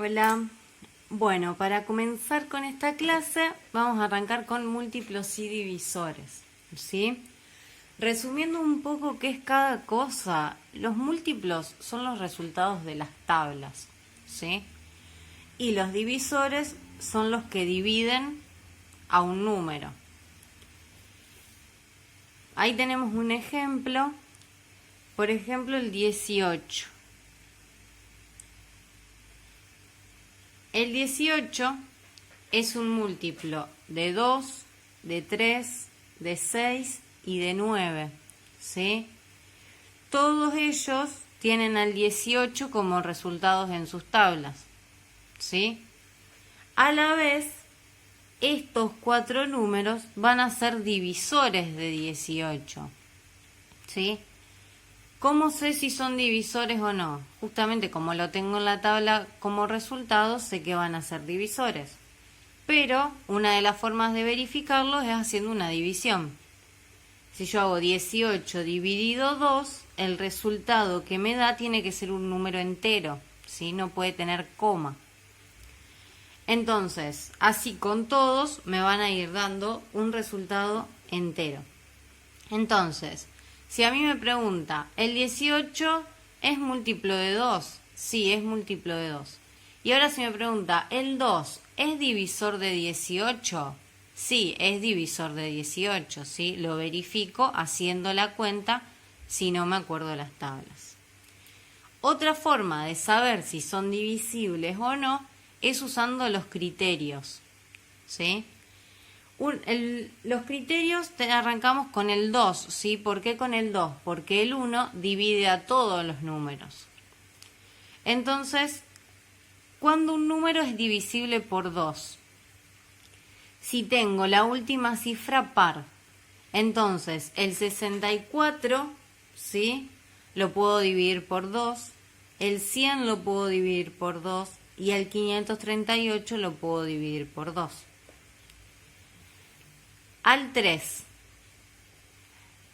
Hola. Bueno, para comenzar con esta clase vamos a arrancar con múltiplos y divisores, ¿sí? Resumiendo un poco qué es cada cosa, los múltiplos son los resultados de las tablas, ¿sí? Y los divisores son los que dividen a un número. Ahí tenemos un ejemplo, por ejemplo el 18. El 18 es un múltiplo de 2, de 3, de 6 y de 9, ¿sí? Todos ellos tienen al 18 como resultados en sus tablas, ¿sí? A la vez, estos 4 números van a ser divisores de 18, ¿sí? ¿Cómo sé si son divisores o no? Justamente como lo tengo en la tabla como resultado, sé que van a ser divisores. Pero una de las formas de verificarlo es haciendo una división. Si yo hago 18 dividido 2, el resultado que me da tiene que ser un número entero, ¿sí? No puede tener coma. Entonces, así con todos me van a ir dando un resultado entero. Entonces, si a mí me pregunta, ¿el 18 es múltiplo de 2? Sí, es múltiplo de 2. Y ahora si me pregunta, ¿el 2 es divisor de 18? Sí, es divisor de 18, ¿sí? Lo verifico haciendo la cuenta si no me acuerdo las tablas. Otra forma de saber si son divisibles o no es usando los criterios, ¿sí? Los criterios arrancamos con el 2, ¿sí? ¿Por qué con el 2? Porque el 1 divide a todos los números. Entonces, ¿cuándo un número es divisible por 2? Si tengo la última cifra par. Entonces, el 64, ¿sí? Lo puedo dividir por 2. El 100 lo puedo dividir por 2. Y el 538 lo puedo dividir por 2. Al 3,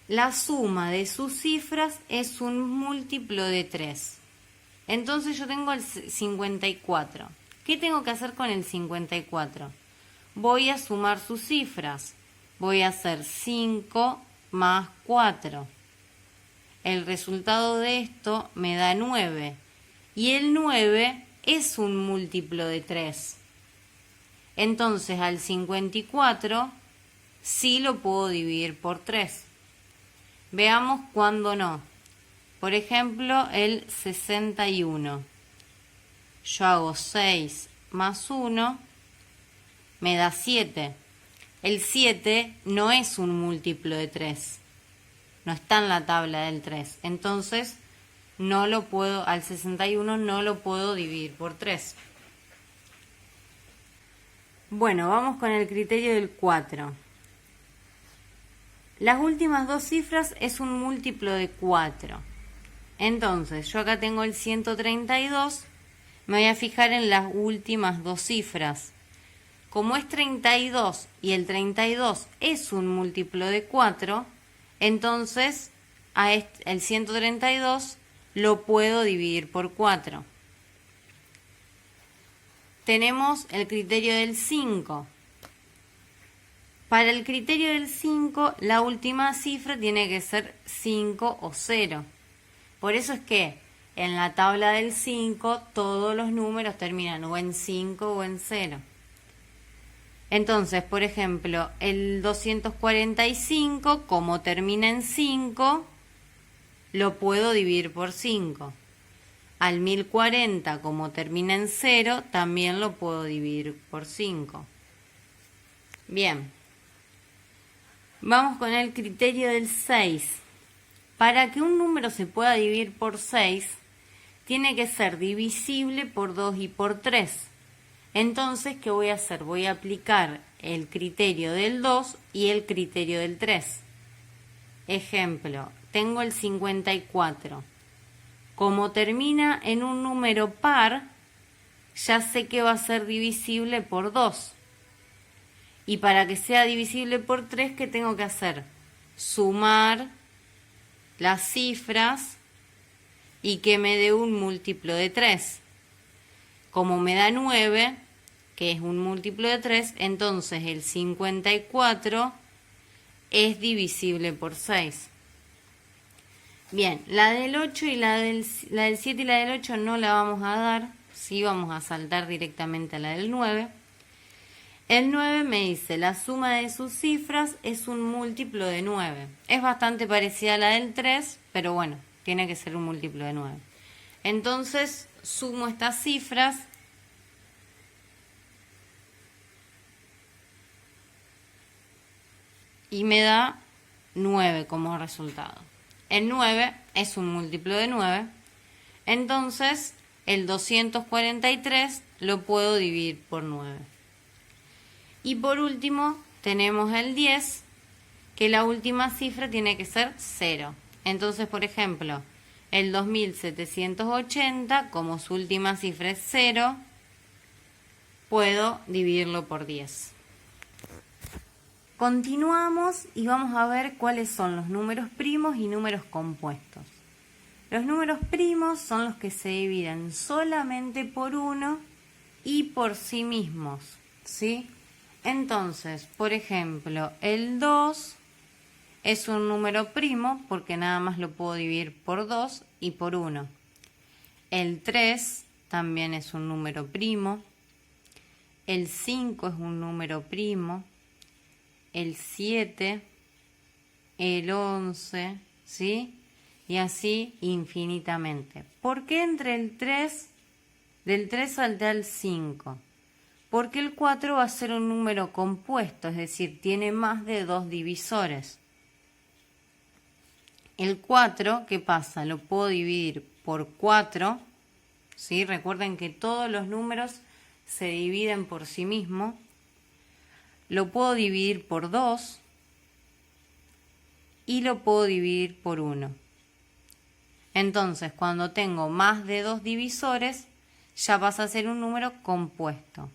la suma de sus cifras es un múltiplo de 3. Entonces yo tengo el 54. ¿Qué tengo que hacer con el 54? Voy a sumar sus cifras. Voy a hacer 5 más 4. El resultado de esto me da 9. Y el 9 es un múltiplo de 3. Entonces al 54... sí lo puedo dividir por 3. Veamos cuándo no. Por ejemplo, el 61. Yo hago 6 más 1, me da 7. El 7 no es un múltiplo de 3. No está en la tabla del 3. Entonces, no lo puedo, al 61 no lo puedo dividir por 3. Bueno, vamos con el criterio del 4. Las últimas dos cifras es un múltiplo de 4. Entonces, yo acá tengo el 132, me voy a fijar en las últimas dos cifras. Como es 32 y el 32 es un múltiplo de 4, entonces el 132 lo puedo dividir por 4. Tenemos el criterio del 5. Para el criterio del 5, la última cifra tiene que ser 5 o 0. Por eso es que en la tabla del 5 todos los números terminan o en 5 o en 0. Entonces, por ejemplo, el 245, como termina en 5, lo puedo dividir por 5. Al 1040, como termina en 0, también lo puedo dividir por 5. Bien. Vamos con el criterio del 6. Para que un número se pueda dividir por 6, tiene que ser divisible por 2 y por 3. Entonces, ¿qué voy a hacer? Voy a aplicar el criterio del 2 y el criterio del 3. Ejemplo, tengo el 54. Como termina en un número par, ya sé que va a ser divisible por 2. Y para que sea divisible por 3, ¿qué tengo que hacer? Sumar las cifras y que me dé un múltiplo de 3. como me da 9, que es un múltiplo de 3, entonces el 54 es divisible por 6. Bien, la del 8 y la del 7 y la del 8 no la vamos a dar, sí vamos a saltar directamente a la del 9. El 9 me dice, la suma de sus cifras es un múltiplo de 9. Es bastante parecida a la del 3, pero bueno, tiene que ser un múltiplo de 9. Entonces, sumo estas cifras. Y me da 9 como resultado. El 9 es un múltiplo de 9. Entonces, el 243 lo puedo dividir por 9. Y por último, tenemos el 10, que la última cifra tiene que ser 0. Entonces, por ejemplo, el 2780, como su última cifra es 0, puedo dividirlo por 10. Continuamos y vamos a ver cuáles son los números primos y números compuestos. Los números primos son los que se dividen solamente por 1 y por sí mismos, ¿sí? Entonces, por ejemplo, el 2 es un número primo porque nada más lo puedo dividir por 2 y por 1. El 3 también es un número primo. El 5 es un número primo. El 7, el 11, ¿sí? Y así infinitamente. ¿Por qué entre el 3, del 3 salté al 5? Porque el 4 va a ser un número compuesto, es decir, tiene más de 2 divisores. El 4, ¿qué pasa? Lo puedo dividir por 4, ¿sí? Recuerden que todos los números se dividen por sí mismos. Lo puedo dividir por 2 y lo puedo dividir por 1. Entonces, cuando tengo más de 2 divisores, ya pasa a ser un número compuesto.